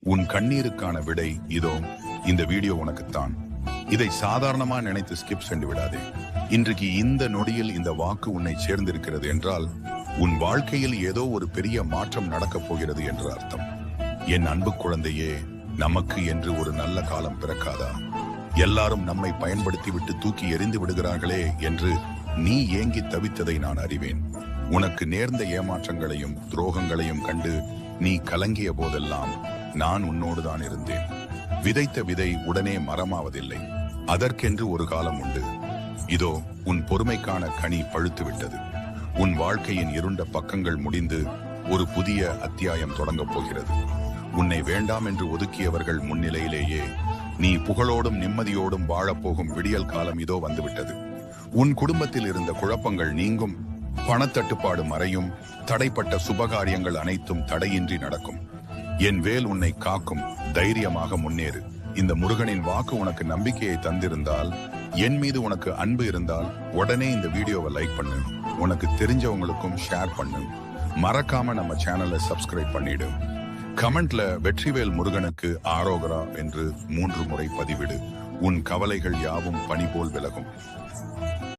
உன் கண்ணீருக்கான விடை இதோ. இந்த வீடியோ உனக்குத்தான். இதை சாதாரணமா நினைத்து ஸ்கிப் சென்று விடாதே. இன்றைக்கு இந்த நொடியில் இந்த வாக்கு உன்னை சேர்ந்திருக்கிறது என்றால் உன் வாழ்க்கையில் ஏதோ ஒரு பெரிய மாற்றம் நடக்கப் போகிறது என்று அர்த்தம். என் அன்பு குழந்தையே, நமக்கு என்று ஒரு நல்ல காலம் பிறக்காதா? எல்லாரும் நம்மை பயன்படுத்தி விட்டு தூக்கி எறிந்து விடுகிறார்களே என்று நீ ஏங்கி தவித்ததை நான் அறிவேன். உனக்கு நேர்ந்த ஏமாற்றங்களையும் துரோகங்களையும் கண்டு நீ கலங்கிய போதெல்லாம் நான் உன்னோடு தான் இருந்தேன். விதைத்த விதை உடனே மரமாவதில்லை. அதற்கென்று ஒரு காலம் உண்டு. இதோ உன் பொறுமைக்கான கனி பழுத்து விட்டது. உன் வாழ்க்கையின் இருண்ட பக்கங்கள் முடிந்து ஒரு புதிய அத்தியாயம் தொடங்கப் போகிறது. உன்னை வேண்டாம் என்று ஒதுக்கியவர்கள் முன்னிலையிலேயே நீ புகழோடும் நிம்மதியோடும் வாழப்போகும் விடியல் காலம் இதோ வந்துவிட்டது. உன் குடும்பத்தில் இருந்த குழப்பங்கள் நீங்கும், பணத்தட்டுப்பாடு மறையும், தடைப்பட்ட சுபகாரியங்கள் அனைத்தும் தடையின்றி நடக்கும். என் வேல் உன்னை காக்கும். தைரியமாக முன்னேறு. இந்த முருகனின் வாக்கு உனக்கு நம்பிக்கையை தந்திருந்தால், என் மீது உனக்கு அன்பு இருந்தால் உடனே இந்த வீடியோவை லைக் பண்ணு. உனக்கு தெரிஞ்சவங்களுக்கும் ஷேர் பண்ணு. மறக்காம நம்ம சேனலை சப்ஸ்கிரைப் பண்ணிடு. கமெண்ட்ல வெற்றிவேல் முருகனுக்கு ஆரோகரா என்று 3 முறை பதிவிடு. உன் கவலைகள் யாவும் பனி போல் விலகும்.